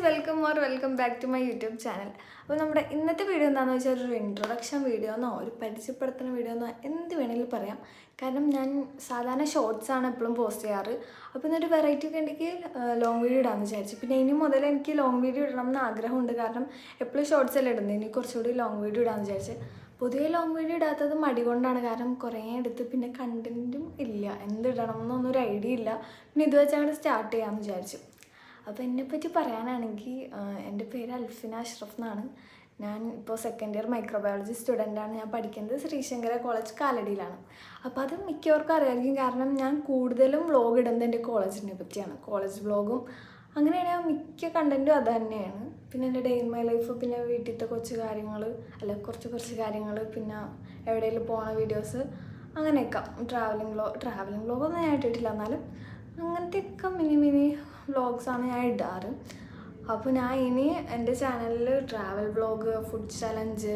Welcome back to my YouTube channel. അപ്പോൾ നമ്മുടെ ഇന്നത്തെ വീഡിയോ എന്താണെന്ന് വെച്ചാൽ ഒരു ഇൻട്രൊഡക്ഷൻ വീഡിയോ എന്നോ ഒരു പരിചയപ്പെടുത്തുന്ന വീഡിയോ എന്നോ എന്ത് വേണമെങ്കിലും പറയാം. കാരണം ഞാൻ സാധാരണ ഷോർട്സാണ് എപ്പോഴും പോസ്റ്റ് ചെയ്യാറ്. അപ്പോൾ ഇന്നൊരു വെറൈറ്റി ഒക്കെ ഉണ്ടെങ്കിൽ ലോങ് വീഡിയോ ഇടാമെന്ന് വിചാരിച്ചു. പിന്നെ ഇനി മുതൽ എനിക്ക് ലോങ് വീഡിയോ ഇടണം എന്ന് ആഗ്രഹമുണ്ട്. കാരണം എപ്പോഴും ഷോർട്സ് അല്ലേ ഇടുന്നത്, ഇനി കുറച്ചുകൂടി ലോങ് വീഡിയോ ഇടാമെന്ന് വിചാരിച്ചു. പുതിയ ലോങ് വീഡിയോ ഇടാത്തത് മടി കൊണ്ടാണ്. കാരണം കുറേ എടുത്ത് പിന്നെ കണ്ടൻറ്റും ഇല്ല, എന്തിടണം എന്നൊന്നും ഒരു ഐഡിയ ഇല്ല. പിന്നെ ഇത് വെച്ച് അങ്ങോട്ട് സ്റ്റാർട്ട് ചെയ്യാമെന്ന് വിചാരിച്ചു. അപ്പോൾ എന്നെപ്പറ്റി പറയാനാണെങ്കിൽ എൻ്റെ പേര് അൽഫിന അഷ്റഫ് എന്നാണ്. ഞാൻ ഇപ്പോൾ സെക്കൻഡ് ഇയർ മൈക്രോബയോളജി സ്റ്റുഡൻ്റാണ്. ഞാൻ പഠിക്കുന്നത് ശ്രീശങ്കര കോളേജ് കാലടിയിലാണ്. അപ്പോൾ അത് മിക്കവർക്കും അറിയാമായിരിക്കും. കാരണം ഞാൻ കൂടുതലും വ്ളോഗ് ഇടുന്നത് എൻ്റെ കോളേജിനെ പറ്റിയാണ്. കോളേജ് വ്ളോഗും അങ്ങനെയാണ് മിക്ക കണ്ടൻറ്റും അത് തന്നെയാണ്. പിന്നെ എൻ്റെ ഡേ ഇൻ മൈ ലൈഫ്, പിന്നെ വീട്ടിലത്തെ കുറച്ച് കാര്യങ്ങൾ, പിന്നെ എവിടെയെങ്കിലും പോണ വീഡിയോസ്, അങ്ങനെയൊക്കെ ട്രാവലിംഗ് വ്ളോഗൊന്നും ഞാൻ ഇട്ടിട്ടില്ല. എന്നാലും അങ്ങനത്തെയൊക്കെ മിനി വ്ളോഗ്സാണ് ഞാൻ ഇടാറ്. അപ്പോൾ ഞാൻ ഇനി എൻ്റെ ചാനലിൽ travel vlog, food challenge,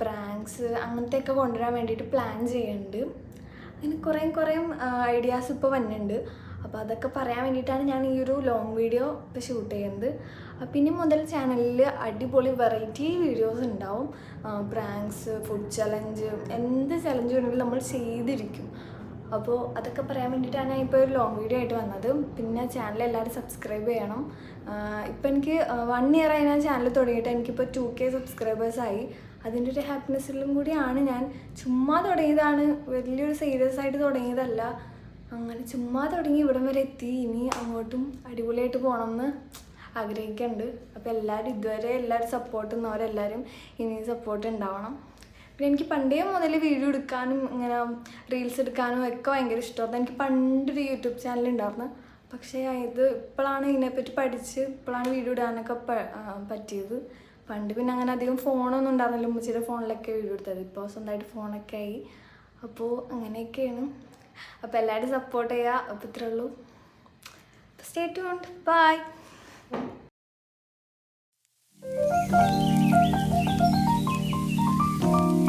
pranks അങ്ങനത്തെയൊക്കെ കൊണ്ടുവരാൻ വേണ്ടിയിട്ട് പ്ലാൻ ചെയ്യുന്നുണ്ട്. അങ്ങനെ കുറേ ഐഡിയാസ് ഇപ്പോൾ വന്നിട്ടുണ്ട്. അപ്പോൾ അതൊക്കെ പറയാൻ വേണ്ടിയിട്ടാണ് ഞാൻ ഈ ഒരു ലോങ് വീഡിയോ ഇപ്പോൾ ഷൂട്ട് ചെയ്യുന്നത്. പിന്നെ മുതൽ ചാനലിൽ അടിപൊളി വെറൈറ്റി വീഡിയോസ് ഉണ്ടാവും. പ്രാങ്ക്സ്, ഫുഡ് ചലഞ്ച്, എന്ത് ചലഞ്ച് വേണമെങ്കിലും നമ്മൾ ചെയ്തിരിക്കും. അപ്പോൾ അതൊക്കെ പറയാൻ വേണ്ടിയിട്ടാണ് ഞാൻ ഇപ്പോൾ ഒരു ലോങ് വീഡിയോ ആയിട്ട് വന്നത്. പിന്നെ ചാനൽ എല്ലാവരും സബ്സ്ക്രൈബ് ചെയ്യണം. ഇപ്പോൾ എനിക്ക് 1 year ആയി ഞാൻ ചാനൽ തുടങ്ങിയിട്ട്. എനിക്കിപ്പോൾ 2K സബ്സ്ക്രൈബേഴ്സായി. അതിൻ്റെ ഒരു ഹാപ്പിനെസ്സിലും കൂടിയാണ് ഞാൻ ചുമ്മാ തുടങ്ങിയതാണ്. വലിയൊരു സീരിയസ് ആയിട്ട് തുടങ്ങിയതല്ല. അങ്ങനെ ചുമ്മാ തുടങ്ങി ഇവിടം വരെ എത്തി. ഇനി അങ്ങോട്ടും അടിപൊളിയായിട്ട് പോകണമെന്ന് ആഗ്രഹിക്കുന്നുണ്ട്. അപ്പോൾ എല്ലാവരും സപ്പോർട്ട് ചെയ്യുന്നവരെല്ലാവരും ഇനി സപ്പോർട്ട് ഉണ്ടാവണം. പിന്നെ എനിക്ക് പണ്ടേ മുതൽ വീഡിയോ എടുക്കാനും ഇങ്ങനെ റീൽസ് എടുക്കാനും ഒക്കെ ഭയങ്കര ഇഷ്ടമായിരുന്നു. എനിക്ക് പണ്ടൊരു യൂട്യൂബ് ചാനൽ ഉണ്ടായിരുന്നു. പക്ഷേ ഇപ്പോഴാണ് ഇതിനെപ്പറ്റി പഠിച്ച് ഇപ്പോഴാണ് വീഡിയോ ഇടാനൊക്കെ പറ്റിയത്. പണ്ട് പിന്നെ അങ്ങനെ അധികം ഫോണൊന്നും ഉണ്ടായിരുന്നില്ല. ഉമ്മച്ചിയുടെ ഫോണിലൊക്കെ വീഡിയോ എടുത്തത്. ഇപ്പോൾ സ്വന്തമായിട്ട് ഫോണൊക്കെ ആയി. അപ്പോൾ അങ്ങനെയൊക്കെയാണ്. അപ്പോൾ എല്ലാവരും സപ്പോർട്ട് ചെയ്യുക. അപ്പോൾ ഇത്രേ ഉള്ളൂ. Stay tuned. ബൈ.